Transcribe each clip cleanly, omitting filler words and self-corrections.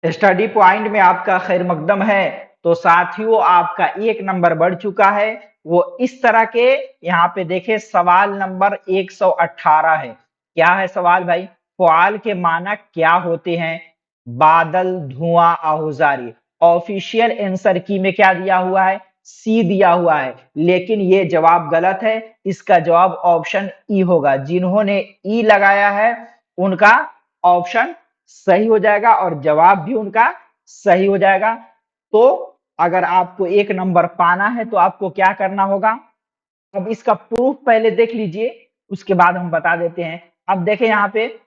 Study point में आपका खैर मकदम है। तो साथियों आपका 1 नंबर बढ़ चुका है। वो इस तरह के यहाँ पे देखे सवाल नंबर 118 है। क्या है सवाल भाई? फ़ुआल के मानक क्या होते हैं? बादल, धुआं, आहुजारी। ऑफिशियल आंसर की में क्या दिया हुआ है? सी दिया हुआ है, लेकिन ये जवाब गलत है। इसका जवाब ऑप्शन ई होगा। जिन्होंने ई लगाया है उनका ऑप्शन सही हो जाएगा और जवाब भी उनका सही हो जाएगा। तो अगर आपको 1 नंबर पाना है तो आपको क्या करना होगा? अब इसका प्रूफ पहले देख लीजिए, उसके बाद हम बता देते हैं। अब देखें यहाँ पे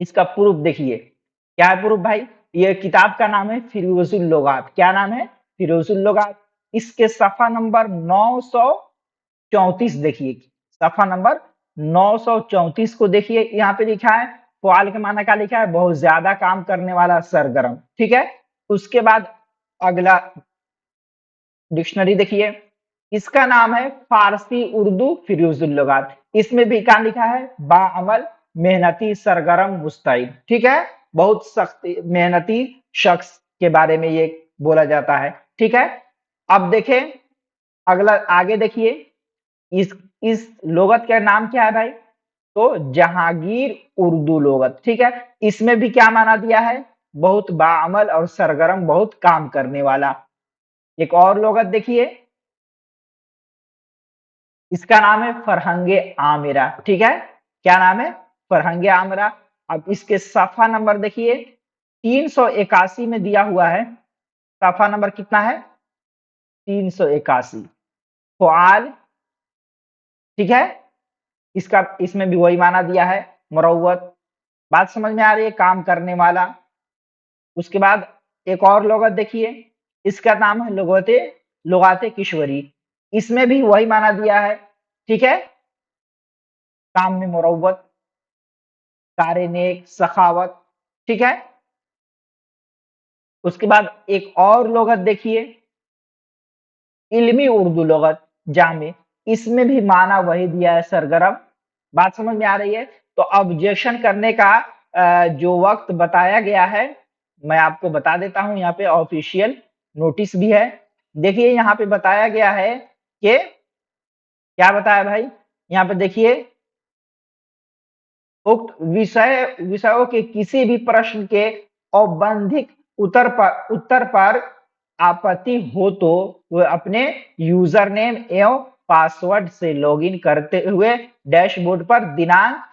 इसका प्रूफ देखिए। क्या है प्रूफ भाई? ये किताब का नाम है फिरोजुल लुगात। क्या नाम है? फिरोजुल लुगात। इसके सफा नंबर 934 देखिए। सफा नंबर 934 को देखिए। यहाँ पे लिखा है फ़ुआल के माना क्या लिखा है? बहुत ज्यादा काम करने वाला सरगर्म। ठीक है। उसके बाद अगला डिक्शनरी देखिए। इसका नाम है फारसी उर्दू फिरोजुल लुगात। इसमें भी क्या लिखा है? बाअमल, मेहनती, सरगर्म, मुस्तैद। ठीक है। बहुत सख्त मेहनती शख्स के बारे में ये बोला जाता है। ठीक है। अब देखें अगला, आगे देखिए। इस लोगत का नाम क्या है भाई? तो जहांगीर उर्दू लोगत। ठीक है। इसमें भी क्या माना दिया है? बहुत बाअमल और सरगर्म, बहुत काम करने वाला। एक और लोगत देखिए। इसका नाम है फरहंगे आमिरा। ठीक है। क्या नाम है? फरहंगे आमिरा। अब इसके सफा नंबर देखिए 381 में दिया हुआ है। सफा नंबर कितना है? 381। फ़ुआल। ठीक है। इसका इसमें भी वही माना दिया है, मुरव्वत। बात समझ में आ रही है? काम करने वाला। उसके बाद एक और लुगत देखिए। इसका नाम है लुगाते किश्वरी। इसमें भी वही माना दिया है। ठीक है। काम में मुरव्वत, कार नेक, सखावत। ठीक है। उसके बाद एक और लुगत देखिए, इल्मी उर्दू लुगत जामे। इसमें भी माना वही दिया है, सरगर्म। बात समझ में आ रही है? तो ऑब्जेक्शन करने का जो वक्त बताया गया है मैं आपको बता देता हूं। यहाँ पे ऑफिशियल नोटिस भी है। देखिए यहाँ पे बताया गया है कि क्या बताया भाई? यहाँ पे देखिए, उक्त विषयों के किसी भी प्रश्न के औपबंधिक उत्तर पर आपत्ति हो तो वह अपने यूजर नेम एवं पासवर्ड से लॉगिन करते हुए डैशबोर्ड पर दिनांक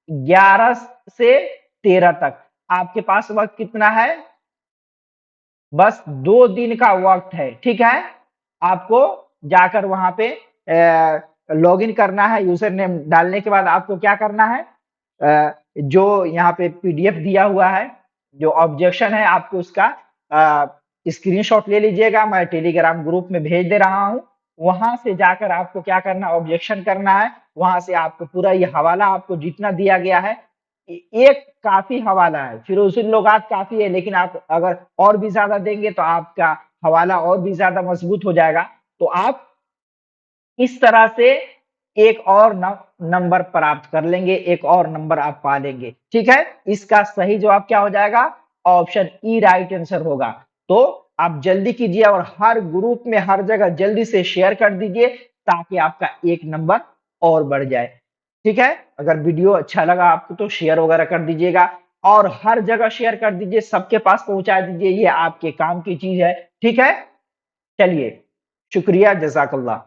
11 से 13 तक। आपके पास वक्त कितना है? बस 2 दिन का वक्त है। ठीक है। आपको जाकर वहां पे लॉगिन करना है। यूजर नेम डालने के बाद आपको क्या करना है? जो यहाँ पे पीडीएफ दिया हुआ है, जो ऑब्जेक्शन है, आपको उसका स्क्रीनशॉट ले लीजिएगा। मैं टेलीग्राम ग्रुप में भेज दे रहा हूँ। वहां से जाकर आपको क्या करना है? ऑब्जेक्शन करना है। वहां से आपको पूरा ये हवाला आपको जितना दिया गया है, एक काफी हवाला है। फिरोजुल लुगात काफी है, लेकिन आप अगर और भी ज्यादा देंगे तो आपका हवाला और भी ज्यादा मजबूत हो जाएगा। तो आप इस तरह से एक और नंबर प्राप्त कर लेंगे, एक और नंबर आप पा लेंगे। ठीक है। इसका सही जवाब क्या हो जाएगा? ऑप्शन ई राइट आंसर होगा। तो आप जल्दी कीजिए और हर ग्रुप में हर जगह जल्दी से शेयर कर दीजिए, ताकि आपका 1 नंबर और बढ़ जाए। ठीक है। अगर वीडियो अच्छा लगा आपको तो शेयर वगैरह कर दीजिएगा और हर जगह शेयर कर दीजिए, सबके पास पहुंचा दीजिए। ये आपके काम की चीज है। ठीक है। चलिए, शुक्रिया, जज़ाकल्लाह।